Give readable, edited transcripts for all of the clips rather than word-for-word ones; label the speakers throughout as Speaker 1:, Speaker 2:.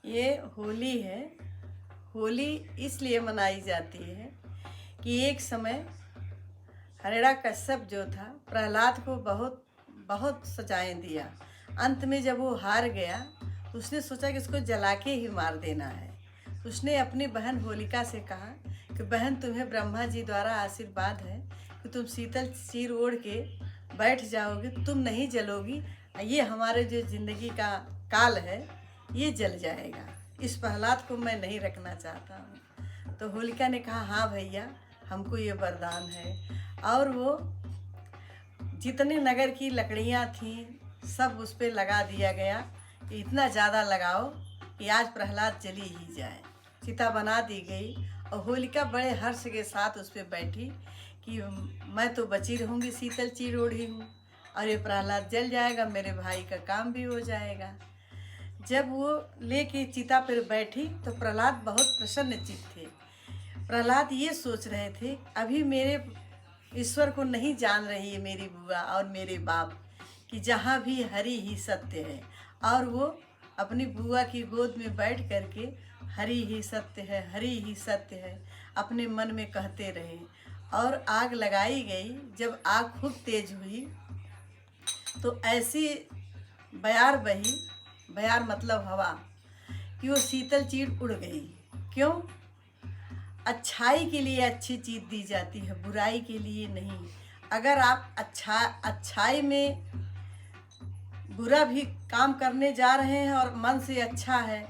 Speaker 1: ये होली है। होली इसलिए मनाई जाती है कि एक समय हिरण्यकश्यप जो था प्रहलाद को बहुत बहुत सजाएं दिया। अंत में जब वो हार गया तो उसने सोचा कि इसको जला के ही मार देना है। तो उसने अपनी बहन होलिका से कहा कि बहन, तुम्हें ब्रह्मा जी द्वारा आशीर्वाद है कि तुम शीतल चीर ओढ़ के बैठ जाओगी, तुम नहीं जलोगी, ये हमारे जो ज़िंदगी का काल है ये जल जाएगा। इस प्रहलाद को मैं नहीं रखना चाहता हूँ। तो होलिका ने कहा हाँ भैया, हमको ये वरदान है। और वो जितने नगर की लकड़ियाँ थीं सब उस पर लगा दिया गया कि इतना ज़्यादा लगाओ कि आज प्रहलाद जली ही जाए। चिता बना दी गई और होलिका बड़े हर्ष के साथ उस पर बैठी कि मैं तो बची रहूँगी, शीतल चीर ओढ़ी हूँ, और ये प्रहलाद जल जाएगा, मेरे भाई का काम भी हो जाएगा। जब वो लेके चिता पर बैठी तो प्रहलाद बहुत प्रसन्न चित्त थे। प्रहलाद ये सोच रहे थे, अभी मेरे ईश्वर को नहीं जान रही है मेरी बुआ और मेरे बाप कि जहाँ भी हरि ही सत्य है। और वो अपनी बुआ की गोद में बैठ करके हरि ही सत्य है, हरि ही सत्य है अपने मन में कहते रहे। और आग लगाई गई। जब आग खूब तेज हुई तो ऐसी बयार बही, बयार मतलब हवा, कि वो शीतल चीर उड़ गई। क्यों? अच्छाई के लिए अच्छी चीज़ दी जाती है, बुराई के लिए नहीं। अगर आप अच्छाई में बुरा भी काम करने जा रहे हैं और मन से अच्छा है,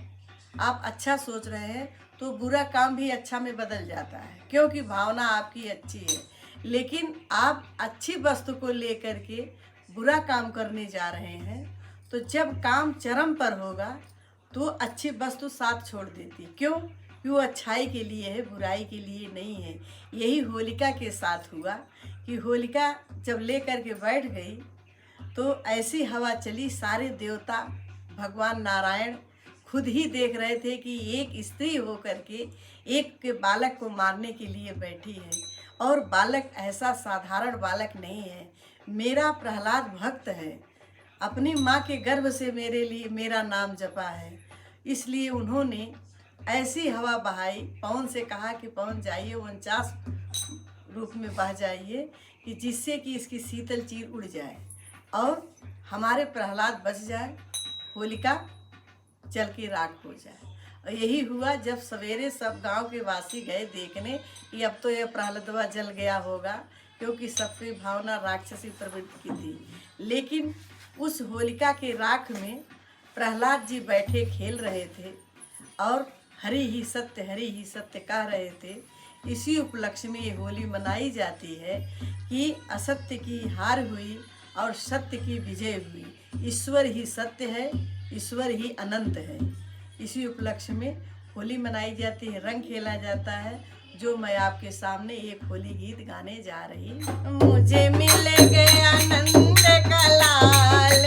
Speaker 1: आप अच्छा सोच रहे हैं, तो बुरा काम भी अच्छा में बदल जाता है, क्योंकि भावना आपकी अच्छी है। लेकिन आप अच्छी वस्तु को लेकर के बुरा काम करने जा रहे हैं, तो जब काम चरम पर होगा तो अच्छी वस्तु साथ छोड़ देती। क्यों? कि वो अच्छाई के लिए है, बुराई के लिए नहीं है। यही होलिका के साथ हुआ कि होलिका जब लेकर के बैठ गई तो ऐसी हवा चली, सारे देवता भगवान नारायण खुद ही देख रहे थे कि एक स्त्री होकर के एक के बालक को मारने के लिए बैठी है। और बालक ऐसा साधारण बालक नहीं है, मेरा प्रहलाद भक्त है, अपनी माँ के गर्भ से मेरे लिए मेरा नाम जपा है। इसलिए उन्होंने ऐसी हवा बहाई, पवन से कहा कि पवन जाइए 49 रूप में बह जाइए कि जिससे कि इसकी शीतल चीर उड़ जाए और हमारे प्रहलाद बच जाए, होलिका जल के राख हो जाए। और यही हुआ। जब सवेरे सब गांव के वासी गए देखने कि अब तो यह प्रहलादवा जल गया होगा, क्योंकि सबकी भावना राक्षसी प्रवृत्ति की थी। लेकिन उस होलिका के राख में प्रहलाद जी बैठे खेल रहे थे और हरि ही सत्य, हरि ही सत्य कह रहे थे। इसी उपलक्ष्य में ये होली मनाई जाती है कि असत्य की हार हुई और सत्य की विजय हुई। ईश्वर ही सत्य है, ईश्वर ही अनंत है। इसी उपलक्ष्य में होली मनाई जाती है, रंग खेला जाता है, जो मैं आपके सामने एक होली गीत गाने जा रही हूँ। मुझे मिल गया आनंद का लाल